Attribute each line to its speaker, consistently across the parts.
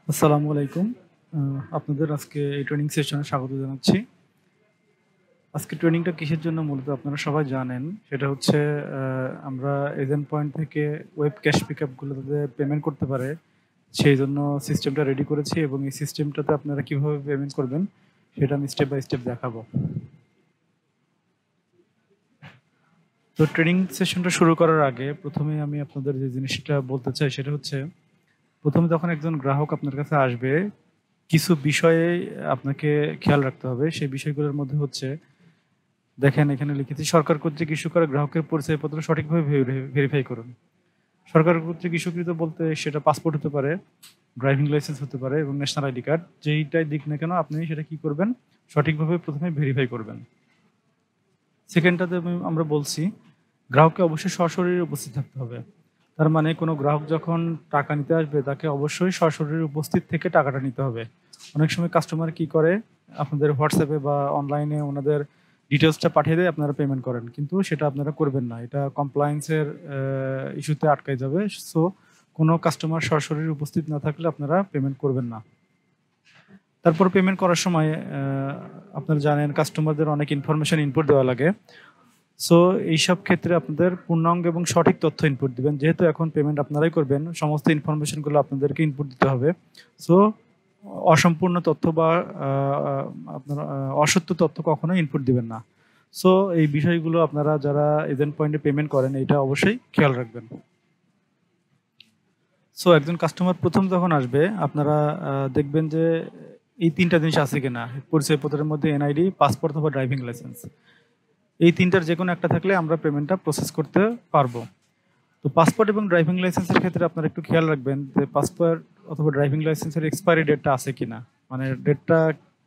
Speaker 1: আসসালামু আলাইকুম। আপনাদের আজকে এই ট্রেনিং সেশনে স্বাগত জানাচ্ছি। আজকে ট্রেনিংটা কিসের জন্য মূলত আপনারা সবাই জানেন। সেটা হচ্ছে আমরা এজেন্ট পয়েন্ট থেকে ওয়েব ক্যাশ পিকআপ গুলোতে পেমেন্ট করতে পারে, সেইজন্য সিস্টেমটা রেডি করেছি এবং এই সিস্টেমটাতে আপনারা কিভাবে পেমেন্ট করবেন সেটা আমি স্টেপ বাই স্টেপ দেখাবো। তো ট্রেনিং সেশনটা শুরু করার আগে প্রথমেই আমি আপনাদের যে জিনিসটা বলতে চাই সেটা হচ্ছে, প্রথমে যখন একজন গ্রাহক আপনার কাছে আসবে, কিছু বিষয়ে আপনাকে খেয়াল রাখতে হবে। সেই বিষয়গুলোর মধ্যে হচ্ছে, দেখেন এখানে লিখেছি সরকার কর্তৃক ইস্যু করা গ্রাহকের পরিচয়পত্র সঠিকভাবে ভেরিফাই করুন। সরকার কর্তৃক ইস্যুকৃত বলতে সেটা পাসপোর্ট হতে পারে, ড্রাইভিং লাইসেন্স হতে পারে এবং ন্যাশনাল আইডি কার্ড, যেইটাই দিক না কেন আপনি সেটা কি করবেন, সঠিকভাবে প্রথমে ভেরিফাই করবেন। সেকেন্ডটাতে আমরা বলছি গ্রাহককে অবশ্যই সশরীরে উপস্থিত থাকতে হবে। তার মানে কোনো গ্রাহক যখন টাকা নিতে আসবে তাকে অবশ্যই সশরীরে উপস্থিত থেকে টাকাটা নিতে হবে। অনেক সময় কাস্টমার কি করে, আপনাদের হোয়াটসঅ্যাপে বা অনলাইনে ওনাদের ডিটেলসটা পাঠিয়ে দেয়, আপনারা পেমেন্ট করেন, কিন্তু সেটা আপনারা করবেন না। এটা কমপ্লায়েন্সের ইস্যুতে আটকায় যাবে। সো কোনো কাস্টমার সশরীরে উপস্থিত না থাকলে আপনারা পেমেন্ট করবেন না। তারপর পেমেন্ট করার সময় আপনারা জানেন কাস্টমারদের অনেক ইনফরমেশন ইনপুট দেওয়া লাগে। সো এইসব ক্ষেত্রে আপনাদের পূর্ণাঙ্গ এবং সঠিক তথ্য ইনপুট দিবেন। যেহেতু এখন পেমেন্ট আপনারাই করবেন, সমস্ত ইনফরমেশনগুলো আপনাদেরকে ইনপুট দিতে হবে। সো অসম্পূর্ণ তথ্য বা আপনার অসত্য তথ্য কখনো ইনপুট দিবেন না। সো এই বিষয়গুলো আপনারা যারা এজেন্ট পয়েন্টে পেমেন্ট করেন এটা অবশ্যই খেয়াল রাখবেন। সো একজন কাস্টমার প্রথম যখন আসবে আপনারা দেখবেন যে এই তিনটা জিনিস আছে কিনা পরিচয়পত্রের মধ্যে, এনআইডি, পাসপোর্ট অথবা ড্রাইভিং লাইসেন্স। এই তিনটার যে কোনো একটা থাকলে আমরা পেমেন্টটা প্রসেস করতে পারবো। তো পাসপোর্ট এবং ড্রাইভিং লাইসেন্সের ক্ষেত্রে আপনারা একটু খেয়াল রাখবেন যে পাসপোর্ট অথবা ড্রাইভিং লাইসেন্সের এক্সপায়ারি ডেটটা আছে কিনা, মানে ডেটটা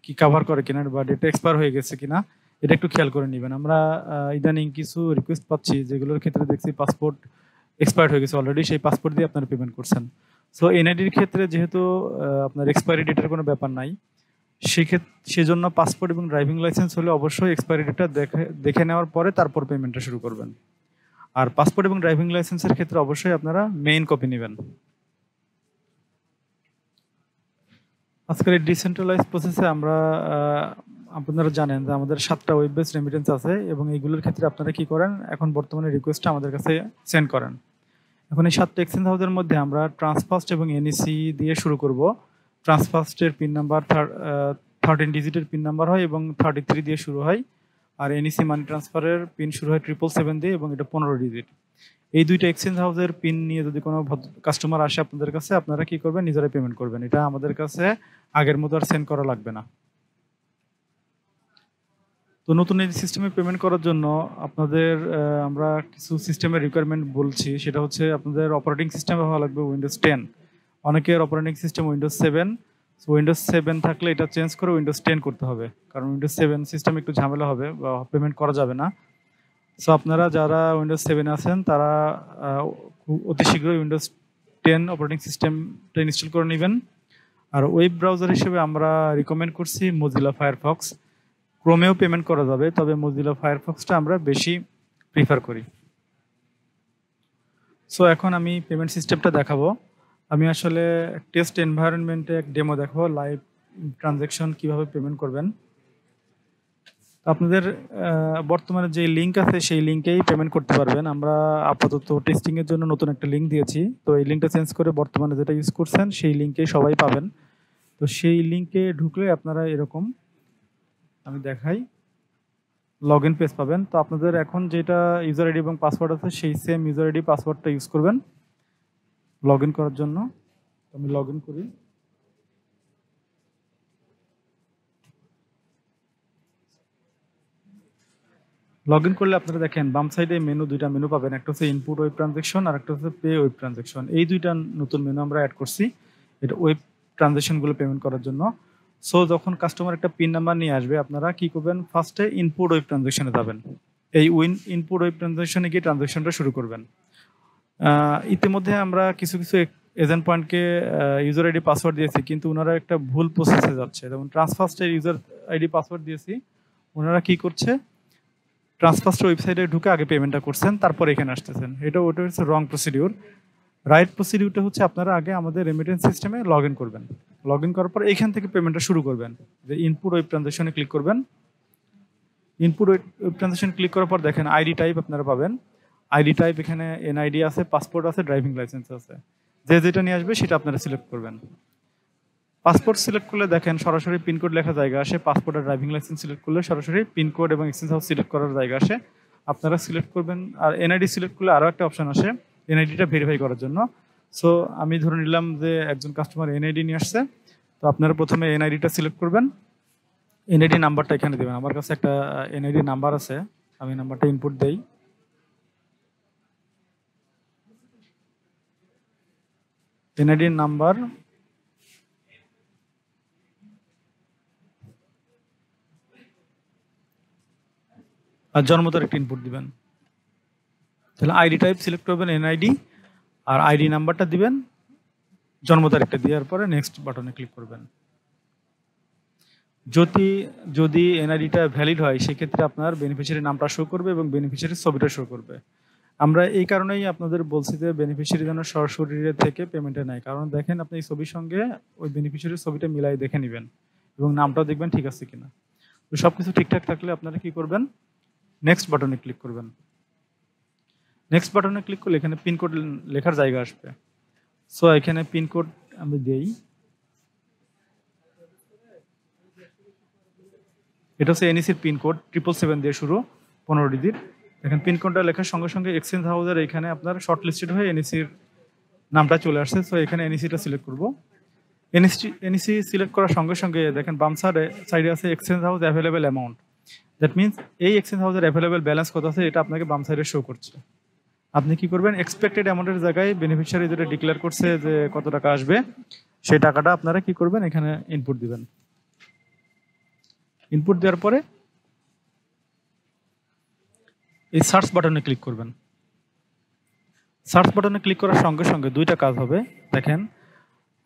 Speaker 1: কি কাভার করে কিনা বা ডেটটা এক্সপায়ার হয়ে গেছে কিনা, এটা একটু খেয়াল করে নেবেন। আমরা ইদানিং কিছু রিকোয়েস্ট পাচ্ছি যেগুলোর ক্ষেত্রে দেখছি পাসপোর্ট এক্সপায়ার্ড হয়ে গেছে অলরেডি, সেই পাসপোর্ট দিয়ে আপনারা পেমেন্ট করছেন। সো এনআইডির ক্ষেত্রে যেহেতু আপনার এক্সপায়ারি ডেটের কোনো ব্যাপার নাই, সেজন্য পাসপোর্ট এবং ড্রাইভিং লাইসেন্স হলে অবশ্যই এক্সপায়ারি ডেটটা দেখে নেওয়ার পরে তারপর পেমেন্টটা শুরু করবেন। আর পাসপোর্ট এবং ড্রাইভিং লাইসেন্সের ক্ষেত্রে অবশ্যই আপনারা মেইন কপি নেবেন। আজকের এই ডিসেন্ট্রালাইজ প্রসেসে আমরা আপনারা জানেন যে আমাদের 7টা ওয়েব বেসড রেমিটেন্স আছে এবং এইগুলোর ক্ষেত্রে আপনারা কি করেন, এখন বর্তমানে রিকোয়েস্টটা আমাদের কাছে সেন্ড করেন। এখন এই 7টা এক্সচেঞ্জ হাউসের মধ্যে আমরা ট্রান্সফার্স্ট এবং এনইসি দিয়ে শুরু করব। ট্রান্সফার্স্টের পিন নাম্বার 13 ডিজিটের পিন নাম্বার হয় এবং 33 দিয়ে শুরু হয়। আর এনইসি মানি ট্রান্সফারের পিন শুরু হয় 777 দিয়ে এবং এটা 15 ডিজিট। এই দুইটা এক্সচেঞ্জ হাউসের পিন নিয়ে যদি কোনো কাস্টমার আসে আপনাদের কাছে, আপনারা কি করবেন, নিজেরাই পেমেন্ট করবেন। এটা আমাদের কাছে আগের মতো আর সেন্ড করা লাগবে না। তো নতুন এই সিস্টেমে পেমেন্ট করার জন্য আপনাদের আমরা কিছু সিস্টেমের রিকোয়ারমেন্ট বলছি। সেটা হচ্ছে আপনাদের অপারেটিং সিস্টেম হওয়া লাগবে উইন্ডোজ 10। অনেকের operating system Windows 7। So Windows 7 থাকলে এটা চেঞ্জ করে উইন্ডোজ 10 করতে হবে, কারণ উইন্ডোজ 7 সিস্টেম একটু ঝামেলা হবে বা পেমেন্ট করা যাবে না। সো আপনারা যারা উইন্ডোজ 7 আছেন তারা অতি শীঘ্রই উইন্ডোজ 10 অপারেটিং সিস্টেমটা ইনস্টল করে নেবেন। আর ওয়েব ব্রাউজার হিসেবে আমরা রিকমেন্ড করছি মজিলা ফায়ারফক্স। ক্রোমেও পেমেন্ট করা যাবে, তবে মজিলা ফায়ারফক্সটা আমরা বেশি প্রিফার করি। সো এখন আমি পেমেন্ট সিস্টেমটা দেখাবো। আমি আসলে টেস্ট এনভায়রনমেন্টে এক ডেমো দেখাবো, লাইভ ট্রানজ্যাকশন কিভাবে পেমেন্ট করবেন। আপনাদের বর্তমানে যে লিঙ্ক আছে সেই লিঙ্কেই পেমেন্ট করতে পারবেন। আমরা আপাতত টেস্টিং এর জন্য নতুন একটা লিঙ্ক দিয়েছি, তো এই লিঙ্কটা চেঞ্জ করে বর্তমানে যেটা ইউজ করছেন সেই লিঙ্কেই সবাই পাবেন। তো সেই লিঙ্কে ঢুকলে আপনারা এরকম, আমি দেখাই, লগ ইন পেজ পাবেন। তো আপনাদের এখন যেটা ইউজার আইডি এবং পাসওয়ার্ড আছে সেই সেম ইউজার আইডি পাসওয়ার্ডটা ইউজ করবেন লগ ইন করার জন্য। আমি লগ ইন করি। লগ ইন করলে আপনারা দেখেন বাম সাইডে দুইটা মেনু পাবেন, একটা হচ্ছে ইনপুট ওয়েব ট্রানজ্যাকশন আর একটা হচ্ছে পে ওয়েব ট্রানজ্যাকশন। এই দুইটা নতুন মেনু আমরা অ্যাড করছি, এটা ওয়েব ট্রানজ্যাকশনগুলো পেমেন্ট করার জন্য। সো যখন কাস্টমার একটা পিন নাম্বার নিয়ে আসবে আপনারা কি করবেন, ফার্স্টে ইনপুট ওয়েব ট্রানজ্যাকশনে যাবেন। এই ইনপুট ওয়েব ট্রানজ্যাকশনে গিয়ে ট্রানজ্যাকশনটা শুরু করবেন। ইতিমধ্যে আমরা কিছু কিছু এজেন্ট পয়েন্টকে ইউজার আইডি পাসওয়ার্ড দিয়েছি, কিন্তু ওনারা একটা ভুল প্রসেসে যাচ্ছে। যেমন ট্রান্সফার্স্টের ইউজার আইডি পাসওয়ার্ড দিয়েছি, ওনারা কি করছে, ট্রান্সফার্স্ট ওয়েবসাইটে ঢুকে আগে পেমেন্টটা করছেন তারপর এখানে আসতেছেন। ওটা হচ্ছে রং প্রসিডিউর। রাইট প্রসিডিউরটা হচ্ছে আপনারা আগে আমাদের রেমিটেন্স সিস্টেমে লগ ইন করবেন। লগ ইন করার পর এইখান থেকে পেমেন্টটা শুরু করবেন। যে ইনপুট ওয়েব ট্রানজাকশনে ক্লিক করবেন। ইনপুট ওয়েব ট্রানজাকশন ক্লিক করার পর দেখেন আইডি টাইপ আপনারা পাবেন। আইডি টাইপ এখানে এনআইডি আছে, পাসপোর্ট আছে, ড্রাইভিং লাইসেন্স আছে। যে যেটা নিয়ে আসবে সেটা আপনারা সিলেক্ট করবেন। পাসপোর্ট সিলেক্ট করলে দেখেন সরাসরি পিনকোড লেখা জায়গা আসে। পাসপোর্ট আর ড্রাইভিং লাইসেন্স সিলেক্ট করলে সরাসরি পিনকোড এবং এক্সচেঞ্জ হাউস সিলেক্ট করার জায়গা আসে, আপনারা সিলেক্ট করবেন। আর এনআইডি সিলেক্ট করলে আরও একটা অপশন আসে এনআইডিটা ভেরিফাই করার জন্য। সো আমি ধরে নিলাম যে একজন কাস্টমার এনআইডি নিয়ে আসছে, তো আপনারা প্রথমে এনআইডিটা সিলেক্ট করবেন। এনআইডি নাম্বারটা এখানে দেবেন। আমার কাছে একটা এনআইডি নাম্বার আছে, আমি নাম্বারটা ইনপুট দেই। এনআইডি নাম্বার আর জন্ম তারিখটা ইনপুট দিবেন। তাহলে আইডি টাইপ সিলেক্ট করবেন এনআইডি, আর আইডি নাম্বারটা দিবেন, জন্ম তারিখটা দেওয়ার পরে নেক্সট বাটনে ক্লিক করবেন। যদি এনআইডিটা ভ্যালিড হয় সেক্ষেত্রে আপনার বেনিফিশিয়ারি নামটা শো করবে এবং বেনিফিশিয়ারির ছবিটা শো করবে। আমরা এই কারণেই আপনাদের বলছি যে বেনিফিশিয়ারি যেন সরাসরি থেকে পেমেন্টে নেয়, কারণ দেখেন আপনি এই ছবির সঙ্গে ওই বেনিফিশিয়ারির ছবিটা মিলাই দেখে নেবেন এবং নামটাও দেখবেন ঠিক আছে কিনা। তো সবকিছু ঠিকঠাক থাকলে আপনারা কি করবেন, নেক্সট বাটনে ক্লিক করবেন। নেক্সট বাটনে ক্লিক করলে এখানে পিনকোড লেখার জায়গা আসবে। সো এখানে পিনকোড আমি দেই, এটা হচ্ছে এনইসির পিনকোড 777 দিয়ে শুরু, 15 ডিজিট। দেখেন পিনকোডটা লেখার সঙ্গে সঙ্গে এক্সচেঞ্জ হাউসের এখানে আপনার শর্ট লিস্টেড হয়ে এনইসির নামটা চলে আসছে। সো এখানে এনইসিটা সিলেক্ট করব। এনইসি সিলেক্ট করার সঙ্গে সঙ্গে দেখেন বাম সাইডে আছে exchange house available amount. That means এই এক্সচেঞ্জ হাউসের অ্যাভেলেবেল ব্যালেন্স কত আছে এটা আপনাকে বাম সাইডে শো করছে। আপনি কি করবেন, এক্সপেক্টেড অ্যামাউন্টের জায়গায় বেনিফিশিয়ারি যেটা ডিক্লেয়ার করছে যে কত টাকা আসবে সেই টাকাটা আপনারা কি করবেন, এখানে ইনপুট দিবেন। ইনপুট দেওয়ার পরে এই সার্চ বাটনে ক্লিক করবেন। সার্চ বাটনে ক্লিক করার সঙ্গে সঙ্গে দুইটা কাজ হবে। দেখেন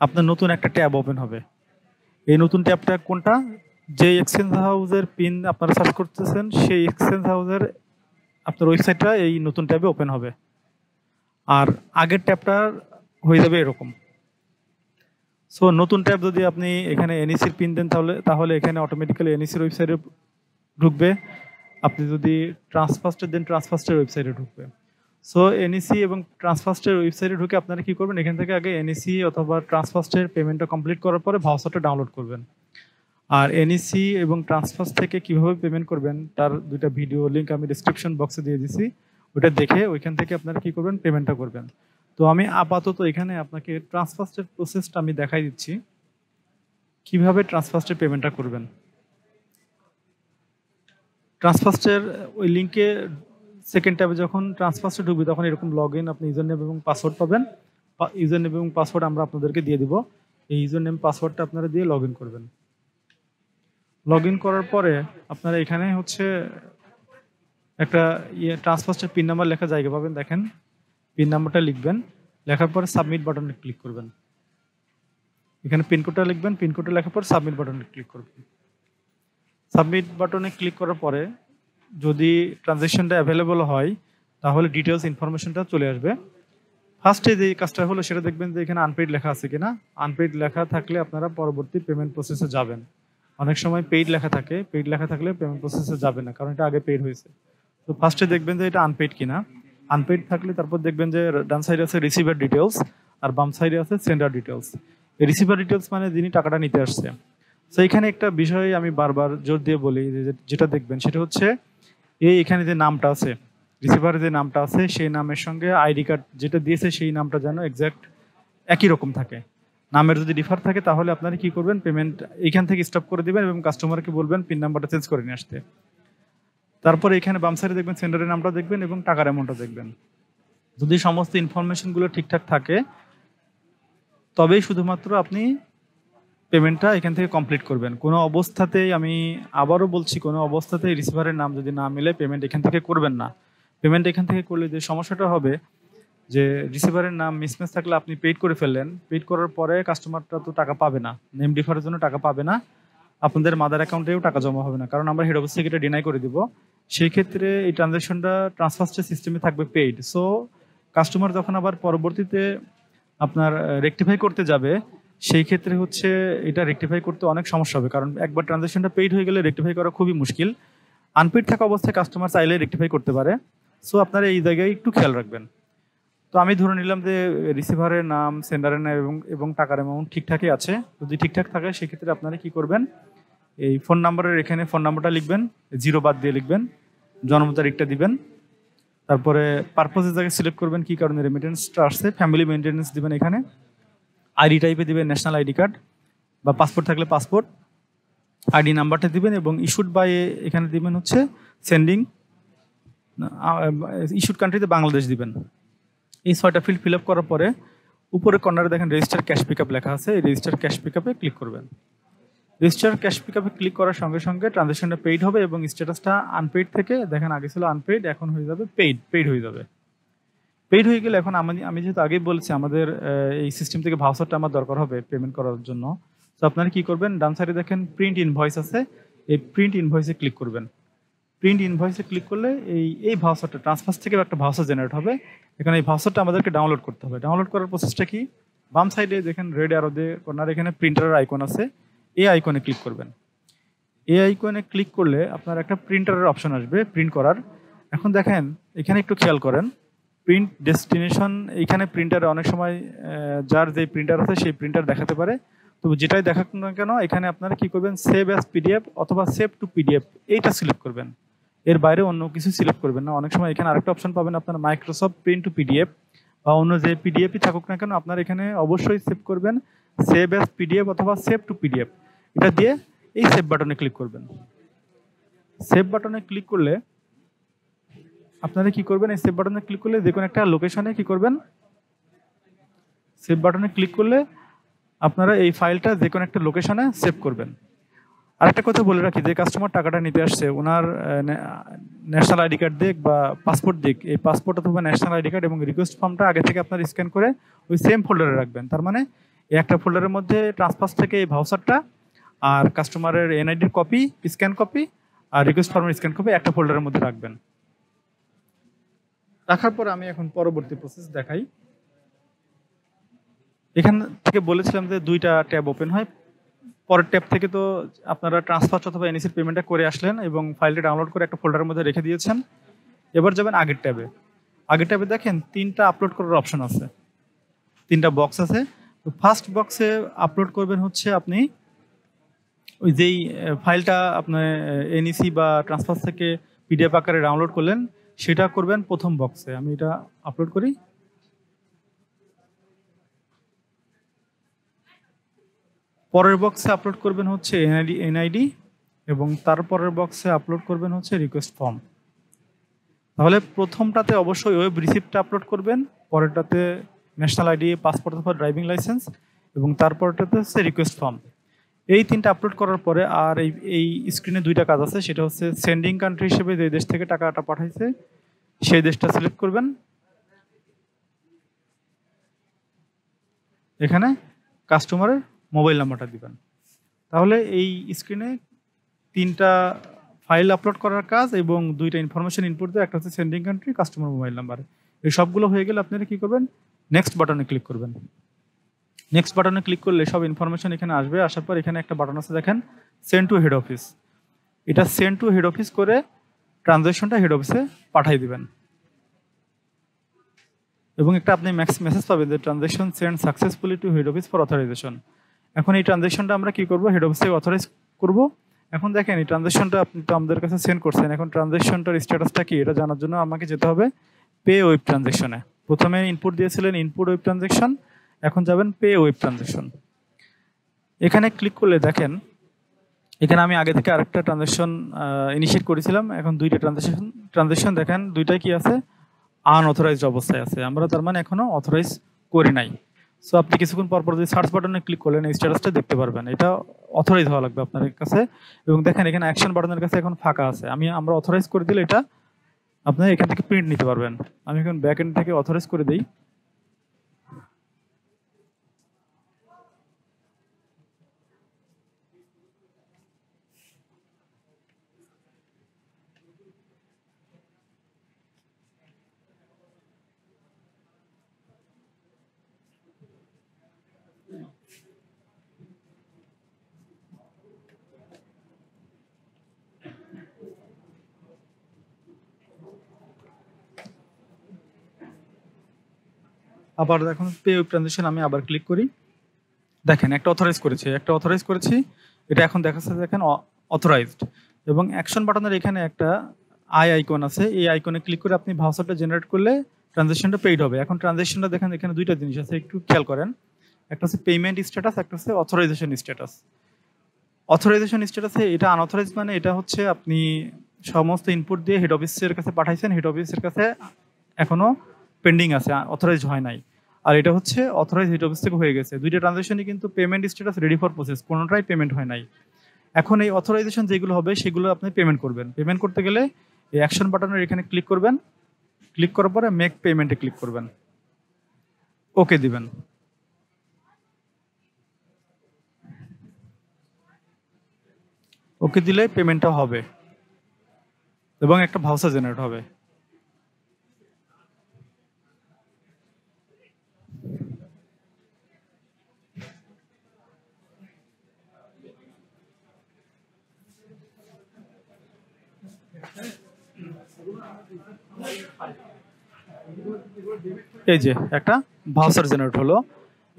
Speaker 1: আপনার নতুন একটা ট্যাব ওপেন হবে। এই নতুন ট্যাবটা কোনটা, যে এক্সচেঞ্জ হাউসের পিন আপনারা সার্চ করতেছেন সেই এক্সচেঞ্জ হাউসের আপনার ওয়েবসাইটটা এই নতুন ট্যাবে ওপেন হবে। আর আগের ট্যাবটা হয়ে যাবে এরকম। সো নতুন ট্যাব যদি আপনি এখানে এনইসির পিন দেন তাহলে এখানে অটোমেটিক্যালি এনইসির ওয়েবসাইটে ঢুকবে। আপনি যদি ট্রান্সফাস্টের দেন ট্রান্সফাস্টের ওয়েবসাইটে ঢুকবে। সো এনইসি এবং ট্রান্সফাস্টের ওয়েবসাইটে ঢুকে আপনারা কি করবেন, এখান থেকে আগে এনইসি অথবা ট্রান্সফাস্টের পেমেন্টটা কমপ্লিট করার পরে ভাউচারটা ডাউনলোড করবেন। আর এনইসি এবং ট্রান্সফাস্ট থেকে কিভাবে পেমেন্ট করবেন তার দুইটা ভিডিও লিঙ্ক আমি ডিসক্রিপশন বক্সে দিয়ে দিছি, ওটা দেখে ওইখান থেকে আপনারা কি করবেন, পেমেন্টটা করবেন। তো আমি আপাতত এখানে আপনাকে ট্রান্সফাস্টের প্রসেসটা আমি দেখাই দিচ্ছি কিভাবে ট্রান্সফাস্টের পেমেন্টটা করবেন। ট্রান্সফাস্টের ওই লিঙ্কে সেকেন্ড ট্যাবে যখন ট্রান্সফাস্টে ঢুকবে তখন এরকম লগ ইন, আপনি ইউজার নেম এবং পাসওয়ার্ড পাবেন। ইউজার নেম এবং পাসওয়ার্ড আমরা আপনাদেরকে দিয়ে দিব। এই ইউজার নেম পাসওয়ার্ডটা আপনারা দিয়ে লগ ইন করবেন। লগ ইন করার পরে আপনারা এখানে হচ্ছে একটা ট্রান্সফাস্টের পিন নাম্বার লেখা জায়গা পাবেন। দেখেন পিন নাম্বারটা লিখবেন, লেখার পরে সাবমিট বাটনে ক্লিক করবেন। এখানে পিনকোডটা লিখবেন, পিনকোডটা লেখার পর সাবমিট বাটনে ক্লিক করবেন। সাবমিট বাটনে ক্লিক করার পরে যদি ট্রানজ্যাকশনটা অ্যাভেলেবল হয় তাহলে ডিটেলস ইনফরমেশনটা চলে আসবে। ফার্স্টে যে কাজটা হলো সেটা দেখবেন যে এখানে আনপেইড লেখা আছে কিনা। আনপেইড লেখা থাকলে আপনারা পরবর্তী পেমেন্ট প্রসেসে যাবেন। অনেক সময় পেইড লেখা থাকে, পেইড লেখা থাকলে পেমেন্ট প্রসেসে যাবে না, কারণ এটা আগে পেইড হয়েছে। তো ফার্স্টে দেখবেন যে এটা আনপেইড কিনা। আনপেইড থাকলে তারপর দেখবেন যে ডান সাইডে আছে রিসিভার ডিটেলস আর বাম সাইডে আছে সেন্ডার ডিটেলস। রিসিভার ডিটেলস মানে যিনি টাকাটা নিতে আসছে। তো এখানে একটা বিষয় আমি বারবার জোর দিয়ে বলি, যেটা দেখবেন সেটা হচ্ছে এখানে যে নামটা আছে, রিসিভারের যে নামটা আছে সেই নামের সঙ্গে আইডি কার্ড যেটা দিয়েছে সেই নামটা যেন এক্স্যাক্ট একই রকম থাকে। নামের যদি ডিফার থাকে তাহলে আপনারা কি করবেন, পেমেন্ট এইখান থেকে স্টপ করে দিবেন এবং কাস্টমারকে বলবেন পিন নাম্বারটা চেঞ্জ করে নিয়ে আসতে। তারপরে এখানে বাম সাইডে দেখবেন সেন্ডারের নামটা দেখবেন এবং টাকার অ্যামাউন্টটা দেখবেন। যদি সমস্ত ইনফরমেশনগুলো ঠিকঠাক থাকে তবেই শুধুমাত্র আপনি পেমেন্টটা এখান থেকে কমপ্লিট করবেন। কোনো অবস্থাতেই, আমি আবারও বলছি, কোনো অবস্থাতেই রিসিভারের নাম যদি না মিলে পেমেন্ট এখান থেকে করবেন না। পেমেন্ট এখান থেকে করলে যে সমস্যাটা হবে যে রিসিভারের নাম মিসম্যাচ থাকলে আপনি পেইড করে ফেললেন, পেইড করার পরে কাস্টমারটা তো টাকা পাবে না, নেম ডিফারের জন্য টাকা পাবে না, আপনাদের মাদার অ্যাকাউন্টেও টাকা জমা হবে না, কারণ আমরা হেড অফিস থেকে এটা ডিনাই করে দিব। সেই ক্ষেত্রে এই ট্রানজ্যাকশনটা ট্রান্সফাস্টের সিস্টেমে থাকবে পেইড। সো কাস্টমার যখন আবার পরবর্তীতে আপনার রেকটিফাই করতে যাবে সেই ক্ষেত্রে হচ্ছে এটা রেকটিফাই করতে অনেক সমস্যা হবে, কারণ একবার ট্রানজাকশনটা পেইড হয়ে গেলে রেকটিফাই করা খুবই মুশকিল। আনপেইড থাকা অবস্থায় কাস্টমার চাইলে রেকটিফাই করতে পারে। সো আপনারা এই জায়গায় একটু খেয়াল রাখবেন। তো আমি ধরে নিলাম যে রিসিভারের নাম, সেন্ডারের নাম এবং টাকার অ্যামাউন্ট ঠিকঠাকই আছে। যদি ঠিকঠাক থাকে সেক্ষেত্রে আপনারা কি করবেন, এই ফোন নাম্বারের এখানে ফোন নাম্বারটা লিখবেন, 0 বাদ দিয়ে লিখবেন, জন্ম তারিখটা দিবেন, তারপরে পারপোজের জায়গায় সিলেক্ট করবেন কি কারণে রেমিটেন্সটা আসছে, ফ্যামিলি মেনটেন্যান্স দিবেন এখানে, আইডি টাইপে দিবেন ন্যাশনাল আইডি কার্ড বা পাসপোর্ট থাকলে পাসপোর্ট, আইডি নাম্বারটা দিবেন এবং ইস্যুড বাই এখানে দিবেন হচ্ছে সেন্ডিং, ইস্যুড কান্ট্রিতে বাংলাদেশ দিবেন। এই 6টা ফিল্ড ফিল আপ করার পরে উপরে কর্নারে দেখেন রেজিস্টার ক্যাশ পিকআপ লেখা আছে, এই রেজিস্টার ক্যাশ পিকআপে ক্লিক করবেন। রেজিস্টার ক্যাশ পিকআপে ক্লিক করার সঙ্গে সঙ্গে ট্রানজাকশনটা পেইড হবে এবং স্ট্যাটাসটা আনপেইড থেকে দেখেন আগে ছিল আনপেইড, এখন হয়ে যাবে পেইড হয়ে যাবে। পেইড হয়ে গেলে এখন আমি যেহেতু আগেই বলেছি আমাদের এই সিস্টেম থেকে ভাউচারটা আমার দরকার হবে পেমেন্ট করার জন্য। তো আপনারা কি করবেন, ডান সাইডে দেখেন প্রিন্ট ইনভয়েস আছে, এই প্রিন্ট ইনভয়েসে ক্লিক করবেন। প্রিন্ট ইনভয়েসে ক্লিক করলে এই ভাউচারটা ট্রান্সফার থেকে একটা ভাউচার জেনারেট হবে। এখানে এই ভাউচারটা আমাদেরকে ডাউনলোড করতে হবে। ডাউনলোড করার প্রসেসটা কি, বাম সাইডে দেখেন রেড অ্যারো দিয়ে কর্নার এখানে প্রিন্টারের আইকন আছে, এই আইকনে ক্লিক করবেন। এই আইকনে ক্লিক করলে আপনার একটা প্রিন্টারের অপশন আসবে প্রিন্ট করার। এখন দেখেন এখানে একটু খেয়াল করেন, প্রিন্ট ডেস্টিনেশন, এইখানে প্রিন্টারে অনেক সময় যার যে প্রিন্টার আছে সেই প্রিন্টার দেখাতে পারে। তো যেটাই দেখাক না কেন এখানে আপনারা কি করবেন, সেভ অ্যাজ পিডিএফ অথবা সেভ টু পিডিএফ এইটা সিলেক্ট করবেন, এর বাইরে অন্য কিছু সিলেক্ট করবেন না। অনেক সময় এখানে আরেকটা অপশন পাবেন আপনার মাইক্রোসফট প্রিন্ট টু পিডিএফ বা অন্য যে পিডিএফই থাকুক না কেন আপনার এখানে অবশ্যই সেভ করবেন সেভ অ্যাজ পিডিএফ অথবা সেভ টু পিডিএফ, এটা দিয়ে এই সেভ বাটনে ক্লিক করবেন। সেভ বাটনে ক্লিক করলে আপনারা কি করবেন, এই সেভ বাটনে ক্লিক করলে যে কোনো একটা লোকেশনে কি করবেন, সেভ বাটনে ক্লিক করলে আপনারা এই ফাইলটা যে কোনো একটা লোকেশনে সেভ করবেন। আরেকটা কথা বলে রাখি, যে কাস্টমার টাকাটা নিতে আসছে ওনার ন্যাশনাল আইডি কার্ড দিক বা পাসপোর্ট দিক, এই পাসপোর্ট অথবা ন্যাশনাল আইডি কার্ড এবং রিকোয়েস্ট ফর্মটা আগে থেকে আপনার স্ক্যান করে ওই সেম ফোল্ডারে রাখবেন। তার মানে এই একটা ফোল্ডারের মধ্যে ট্রান্সফার থেকে এই ভাউচারটা আর কাস্টমারের এনআইডির কপি, স্ক্যান কপি আর রিকোয়েস্ট ফর্মের স্ক্যান কপি একটা ফোল্ডারের মধ্যে রাখবেন। রাখার পর আমি এখন পরবর্তী প্রসেস দেখাই। এখান থেকে বলেছিলাম যে 2টা ট্যাব ওপেন হয়। পরের ট্যাব থেকে তো আপনারা ট্রান্সফার অথবা এনইসির পেমেন্টটা করে আসলেন এবং ফাইলটা ডাউনলোড করে একটা ফোল্ডারের মধ্যে রেখে দিয়েছেন। এবার যাবেন আগের ট্যাবে। আগের ট্যাবে দেখেন 3টা আপলোড করার অপশন আছে, 3টা বক্স আছে। তো ফার্স্ট বক্সে আপলোড করবেন হচ্ছে আপনি ওই যেই ফাইলটা আপনি এনইসি বা ট্রান্সফার থেকে পিডিএফ আকারে ডাউনলোড করলেন সেটা করবেন প্রথম বক্সে। আমি এটা আপলোড করি। পরের বক্সে আপলোড করবেন হচ্ছে এনআইডি এবং তারপরের বক্সে আপলোড করবেন হচ্ছে রিকোয়েস্ট ফর্ম। তাহলে প্রথমটাতে অবশ্যই ওয়েব রিসিপ্টটা আপলোড করবেন, পরেরটাতে ন্যাশনাল আইডি, পাসপোর্ট অথবা ড্রাইভিং লাইসেন্স এবং তারপরটাতে হচ্ছে রিকোয়েস্ট ফর্ম। এই 3টা আপলোড করার পরে আর এই স্ক্রিনে 2টা কাজ আছে, সেটা হচ্ছে সেন্ডিং কান্ট্রি হিসেবে যে দেশ থেকে টাকাটা পাঠাইছে সেই দেশটা সিলেক্ট করবেন। এখানে কাস্টমারের মোবাইল নাম্বারটা দিবেন। তাহলে এই স্ক্রিনে 3টা ফাইল আপলোড করার কাজ এবং 2টা ইনফরমেশন ইনপুট দেয়, একটা হচ্ছে sending country, customer mobile number. এই সবগুলো হয়ে গেলে আপনারা কি করবেন, নেক্সট বাটনে ক্লিক করবেন। নেক্সট বাটনে ক্লিক করলে সব ইনফরমেশন এখানে আসবে। আসার পর এখানে একটা বাটন আছে দেখেন, সেন্ড টু হেড অফিস। এটা সেন্ড টু হেড অফিস করে ট্রানজাকশনটা হেড অফিসে পাঠিয়ে দিবেন এবং একটা আপনি মেসেজ পাবেন যে transaction send successfully to head office for authorisation. এখন এই ট্রানজাকশনটা আমরা কি করব, হেড অফিস থেকে অথরাইজ করব। এখন দেখেন এই ট্রানজাকশনটা আপনি তো আমাদের কাছে সেন্ড করছেন, এখন ট্রানজাকশনটার স্ট্যাটাসটা কি এটা জানার জন্য আমাকে যেতে হবে পে ওয়েব ট্রানজাকশনে। প্রথমে ইনপুট দিয়েছিলেন ইনপুট ওয়েব ট্রানজাকশন, এখন যাবেন পে ওয়েব ট্রানজাকশন। এখানে ক্লিক করলে দেখেন এখানে আমি আগে থেকে আরেকটা ট্রানজাকশন ইনিশিয়েট করেছিলাম। এখন 2টা ট্রানজাকশন দেখেন 2টাই কি আছে, আনঅথরাইজড অবস্থায় আছে। আমরা তার মানে এখনো অথরাইজ করি নাই। সো আপনি কিছুক্ষণ পর যদি সার্চ বাটনে ক্লিক করলেন এই স্ট্যাটাসটা দেখতে পারবেন, এটা অথরাইজ হওয়া লাগবে আপনার কাছে। এবং দেখেন এখানে অ্যাকশন বাটনের কাছে এখন ফাঁকা আছে, আমরা অথরাইজ করে দিলে এটা আপনি এখান থেকে প্রিন্ট নিতে পারবেন। আমি এখন ব্যাক এন্ড থেকে অথরাইজ করে দিই। আবার দেখুন পে ওয়েব ট্রানজাকশন আমি আবার ক্লিক করি, দেখেন একটা অথরাইজ করেছি, এটা এখন দেখাচ্ছে দেখেন অথরাইজড, এবং অ্যাকশন বাটনের এখানে একটা আইকন আছে, এই আইকনে ক্লিক করে আপনি ভাউচারটা জেনারেট করলে ট্রানজাকশনটা পেইড হবে। এখন ট্রানজাকশনটা দেখেন এখানে দুইটা জিনিস আছে, একটু খেয়াল করেন, একটা হচ্ছে পেমেন্ট স্ট্যাটাস, একটা হচ্ছে অথরাইজেশন স্ট্যাটাস। অথরাইজেশন স্ট্যাটাসে এটা আনঅথরাইজ, মানে এটা হচ্ছে আপনি সমস্ত ইনপুট দিয়ে হেড অফিসের কাছে পাঠাইছেন, হেড অফিসের কাছে এখনো পেন্ডিং আছে, অথরাইজ হয় নাই। আর এটা হচ্ছে অথরাইজ হেড অফিস থেকে হয়ে গেছে। দুইটা ট্রানজাকশনই কিন্তু payment status ready for process, কোনোটাই পেমেন্ট হয় নাই। এখন এই অথরাইজেশন যেগুলো হবে সেগুলো আপনি পেমেন্ট করবেন। পেমেন্ট করতে গেলে এই অ্যাকশন বাটনের এখানে ক্লিক করবেন, ক্লিক করার পরে মেক পেমেন্টে ক্লিক করবেন, ওকে দিবেন। ওকে দিলে পেমেন্টটা হবে এবং একটা ভাউচার জেনারেট হবে। এই যে একটা ভাউচার জেনারেট হলো।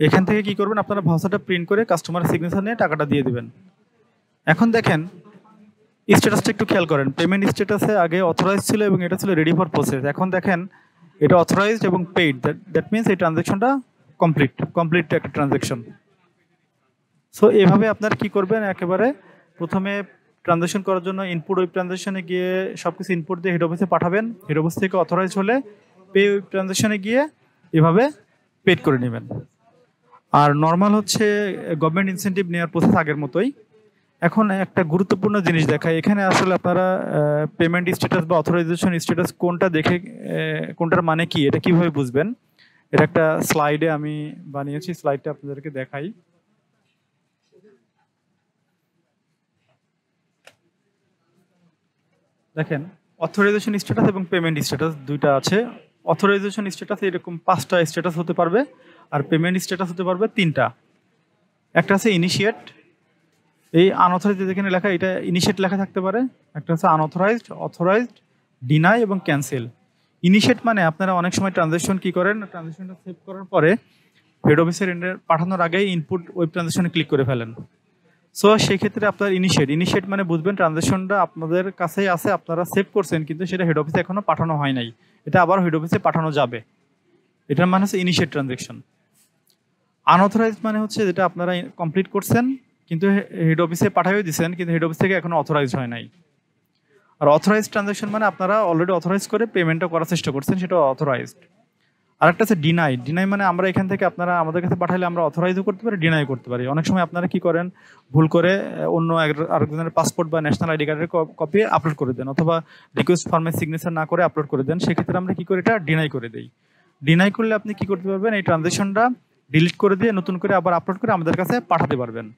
Speaker 1: এখান থেকে কি করবেন, আপনারা ভাউচারটা প্রিন্ট করে কাস্টমারের সিগনেচার নিয়ে টাকাটা দিয়ে দিবেন। এখন দেখেন স্ট্যাটাসটা একটু খেয়াল করেন, পেমেন্ট স্ট্যাটাসে আগে অথরাইজ ছিল এবং এটা ছিল রেডি ফর প্রসেস। এখন দেখেন এটা অথরাইজড এবং পেইড, দ্যাট মিনস এই ট্রানজাকশনটা কমপ্লিট একটা ট্রানজাকশন। সো এভাবে আপনারা কি করবেন, একেবারে প্রথমে ট্রানজাকশন করার জন্য ইনপুট ওয়েব ট্রানজাকশনে গিয়ে সবকিছু ইনপুট দিয়ে হেড অফিসে পাঠাবেন, হেড অফিস থেকে অথরাইজ হলে পে ওয়েব ট্রানজাকশনে গিয়ে এভাবে পেড করে নেবেন। আর নর্মাল হচ্ছে গভর্নমেন্ট ইনসেন্টিভ নেওয়ার প্রসেস আগের মতোই। এখন একটা গুরুত্বপূর্ণ জিনিস দেখায়, এখানে আসলে আপনারা পেমেন্ট স্ট্যাটাস বা অথরাইজেশন স্ট্যাটাস কোনটা দেখে কোনটার মানে কি এটা কিভাবে বুঝবেন, এটা একটা স্লাইডে আমি বানিয়েছি, স্লাইডটা আপনাদেরকে দেখাই। দেখেন অথরাইজেশন স্ট্যাটাস এবং পেমেন্ট স্ট্যাটাস দুইটা আছে। অথরাইজেশন স্ট্যাটাস এরকম 5টা স্ট্যাটাস হতে পারবে, আর পেমেন্ট স্ট্যাটাস হতে পারবে 3টা। একটা আছে ইনিশিয়েট, এই আনঅথরাইজড যেখানে লেখা এটা ইনিশিয়েট লেখা থাকতে পারে। একটা হচ্ছে আনঅথরাইজড, অথরাইজড, ডিনাই এবং ক্যান্সেল। ইনিশিয়েট মানে আপনারা অনেক সময় ট্রানজাকশন কি করেন, ট্রানজাকশনটা সেভ করার পরে হেড অফিসের এন্ডে পাঠানোর আগেই ইনপুট ওয়েব ট্রানজাকশনে ক্লিক করে ফেলেন। সো সেই ক্ষেত্রে আপনার ইনিশিয়েট মানে বুঝবেন ট্রানজাকশনটা আপনাদের কাছেই আছে, আপনারা সেভ করছেন, কিন্তু সেটা হেড অফিসে এখনো পাঠানো হয় নাই, এটা আবার হেড অফিসে পাঠানো যাবে। এটার মানে হচ্ছে ইনিশিয়েট ট্রানজাকশন। আনঅথরাইজড মানে হচ্ছে যেটা আপনারা কমপ্লিট করছেন কিন্তু হেড অফিসে পাঠাইও দিচ্ছেন, কিন্তু হেড অফিস থেকে এখনো অথরাইজ হয় নাই। আর অথরাইজ ট্রানজাকশন মানে আপনারা অলরেডি অথরাইজ করে পেমেন্টটা করার চেষ্টা করছেন, সেটা অথরাইজড। আর একটা আছে ডিনাই মানে আমরা এখান থেকে আপনারা আমাদের কাছে পাঠালে আমরা অথরাইজও করতে পারি, ডিনাই করতে পারি। অনেক সময় আপনারা কি করেন, ভুল করে অন্য আরেকজনের পাসপোর্ট বা ন্যাশনাল আইডি কার্ডের কপি আপলোড করে দেন, অথবা রিকোয়েস্ট ফর্মে সিগনেচার না করে আপলোড করে দেন, সেক্ষেত্রে আমরা কি করি, এটা ডিনাই করে দিই। ডিনাই করলে আপনি কি করতে পারবেন, এই ট্রানজাকশনটা ডিলিট করে দিয়ে নতুন করে আবার আপলোড করে আমাদের কাছে পাঠাতে পারবেন।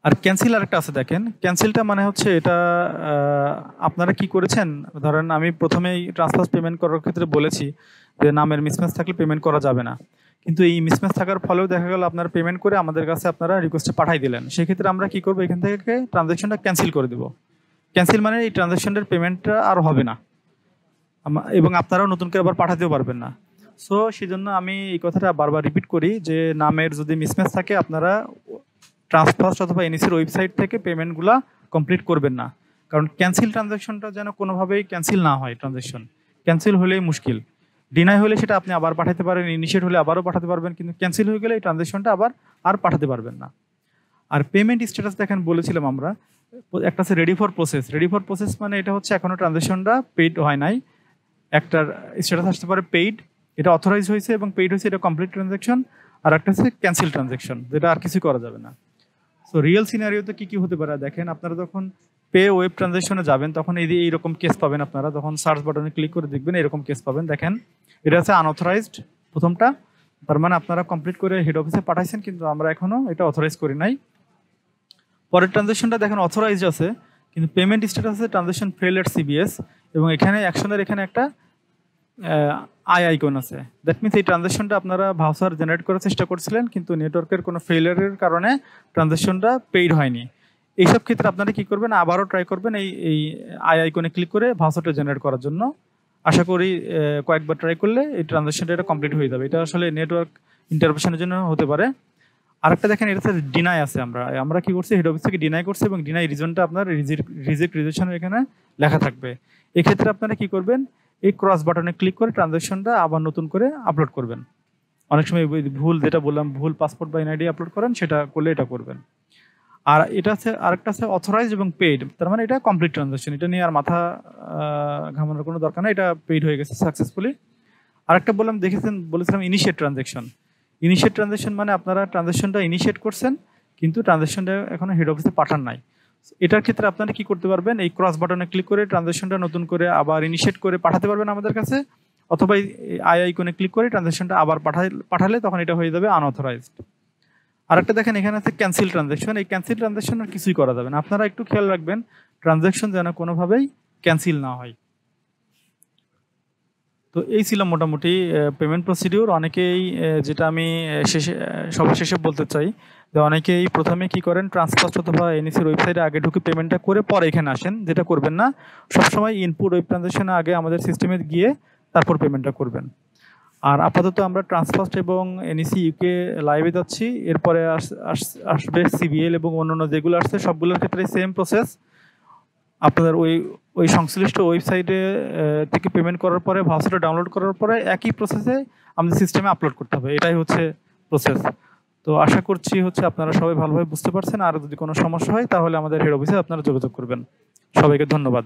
Speaker 1: আর ক্যান্সেল আরেকটা আছে, দেখেন ক্যান্সেলটা মানে হচ্ছে এটা আপনারা কি করেছেন, ধরেন আমি প্রথমেই ট্রান্সফার পেমেন্ট করার ক্ষেত্রে বলেছি যে নামের মিসম্যাচ থাকলে পেমেন্ট করা যাবে না, কিন্তু এই মিসম্যাচ থাকার ফলেও দেখা গেল আপনারা পেমেন্ট করে আমাদের কাছে আপনারা রিকোয়েস্টে পাঠিয়ে দিলেন, সেক্ষেত্রে আমরা কি করবো, এখান থেকে ট্রানজাকশনটা ক্যান্সেল করে দেবো। ক্যান্সেল মানে এই ট্রানজাকশনের পেমেন্টটা আর হবে না, এবং আপনারাও নতুন করে আবার পাঠাতেও পারবেন না। সো সেই জন্য আমি এই কথাটা বারবার রিপিট করি যে নামের যদি মিসম্যাচ থাকে আপনারা ট্রান্সফার্স্ট অথবা এনইসির ওয়েবসাইট থেকে পেমেন্টগুলা কমপ্লিট করবেন না, কারণ ক্যান্সেল ট্রানজাকশনটা যেন কোনোভাবেই ক্যান্সেল না হয়। ট্রানজাকশন ক্যান্সেল হলেই মুশকিল, ডিনাই হলে সেটা আপনি আবার পাঠাতে পারেন, ইনিশিয়েট হলে আবারও পাঠাতে পারবেন, কিন্তু ক্যান্সেল হয়ে গেলে এই ট্রানজাকশনটা আবার আর পাঠাতে পারবেন না। আর পেমেন্ট স্ট্যাটাস দেখেন বলেছিলাম আমরা, একটা আছে রেডি ফর প্রসেস মানে এটা হচ্ছে এখনো ট্রানজাকশনটা পেইড হয় নাই, একটা স্ট্যাটাস আসতে পারে পেইড, এটা অথরাইজ হয়েছে এবং পেইড হয়েছে, এটা কমপ্লিট ট্রানজাকশন। আর একটা হচ্ছে ক্যান্সেল ট্রানজাকশন, যেটা আর কিছু করা যাবে না। সো রিয়েল সিনারিওতে কি কি হতে পারে দেখেন, আপনারা যখন পে ওয়েব ট্রানজাকশনে যাবেন তখন এইরকম কেস পাবেন, আপনারা যখন সার্চ বাটনে ক্লিক করে দেখবেন এরকম কেস পাবেন। দেখেন এটা আছে আনঅথরাইজড প্রথমটা, তার মানে আপনারা কমপ্লিট করে হেড অফিসে পাঠাইছেন কিন্তু আমরা এখনো এটা অথরাইজ করি নাই। পরের ট্রানজাকশনটা দেখেন অথরাইজ আছে কিন্তু পেমেন্ট স্ট্যাটাস আছে ট্রানজাকশন ফেল এট সিবিএস, এবং এখানে অ্যাকশনের এখানে একটা আইকন আছে, দ্যাট মিনস এই ট্রানজাকশনটা আপনারা ভাউচার জেনারেট করার চেষ্টা করছিলেন কিন্তু নেটওয়ার্কের কোনো ফেলিয়ারের কারণে ট্রানজাকশনটা পেইড হয়নি। এইসব ক্ষেত্রে আপনারা কি করবেন, আবারও ট্রাই করবেন এই আইকনে ক্লিক করে ভাউচারটা জেনারেট করার জন্য, আশা করি কয়েকবার ট্রাই করলে এই ট্রানজাকশনটা এটা কমপ্লিট হয়ে যাবে। এটা আসলে নেটওয়ার্ক ইন্টারভেনশনের জন্য হতে পারে। আরেকটা দেখেন, এটাতে ডিনাই আছে। আমরা কি করছি, হেড অফিস থেকে ডিনাই করছি এবং ডিনাই রিজনটা আপনার রিজেক্ট রিজেকশনের এখানে লেখা থাকবে। এক্ষেত্রে আপনারা কি করবেন, এই ক্রস বাটনে ক্লিক করে ট্রানজাকশনটা আবার নতুন করে আপলোড করবেন। অনেক সময় ভুল, যেটা বললাম, ভুল পাসপোর্ট বা এনআইডি আপলোড করেন, সেটা করলে এটা করবেন। আর এটা আছে, আরেকটা আছে অথরাইজ এবং পেইড। তার মানে এটা কমপ্লিট ট্রানজাকশন, এটা নিয়ে আর মাথা ঘামানোর কোনো দরকার নেই, এটা পেইড হয়ে গেছে সাকসেসফুলি। আরেকটা বললাম, বলেছিলাম ইনিশিয়েট ট্রানজাকশন। ইনিশিয়েট ট্রানজাকশন মানে আপনারা ট্রানজাকশনটা ইনিশিয়েট করছেন কিন্তু ট্রানজাকশনটা এখনো হেড অফিসে পাঠান নাই। এটার ক্ষেত্রে আপনারা কি করতে পারবেন, এই ক্রস বাটনে ক্লিক করে ট্রানজাকশনটা নতুন করে আবার ইনিশিয়েট করে পাঠাতে পারবেন আমাদের কাছে, অথবা এই আই আইকনে ক্লিক করে ট্রানজাকশনটা আবার পাঠালে তখন এটা হয়ে যাবে আনঅথরাইজড। আরেকটা দেখেন, এখানে আছে ক্যান্সেল ট্রানজাকশন। এই ক্যান্সেল ট্রানজাকশন আর কিছুই করা যাবে না। আপনারা একটু খেয়াল রাখবেন ট্রানজাকশন যেন কোনোভাবেই ক্যান্সেল না হয়। তো এই ছিল মোটামুটি পেমেন্ট প্রসিডিউর। অনেকেই যেটা আমি সবার শেষে বলতে চাই, যে অনেকেই প্রথমে কি করেন, ট্রান্সফার্স্ট অথবা এনইসির ওয়েবসাইটে আগে ঢুকে পেমেন্টটা করে পরে এখানে আসেন। যেটা করবেন না, সবসময় ইনপুট ওয়েব ট্রানজাকশনে আগে আমাদের সিস্টেমে গিয়ে তারপর পেমেন্টটা করবেন। আর আপাতত আমরা ট্রান্সফার্স্ট এবং এনইসি ইউকে লাইভে যাচ্ছি। এরপরে আসবে সিবিএল এবং অন্যান্য যেগুলো আসছে সবগুলোর ক্ষেত্রে সেম প্রসেস। আপনাদের ওই সংশ্লিষ্ট ওয়েবসাইটে থেকে পেমেন্ট করার পরে, ভাউচারটা ডাউনলোড করার পরে একই প্রসেসে আমাদের সিস্টেমে আপলোড করতে হবে। এটাই হচ্ছে প্রসেস। তো আশা করছি আপনারা সবাই ভালোভাবে বুঝতে পারছেন। আর যদি কোনো সমস্যা হয় তাহলে আমাদের হেড অফিসে আপনারা যোগাযোগ করবেন। সবাইকে ধন্যবাদ।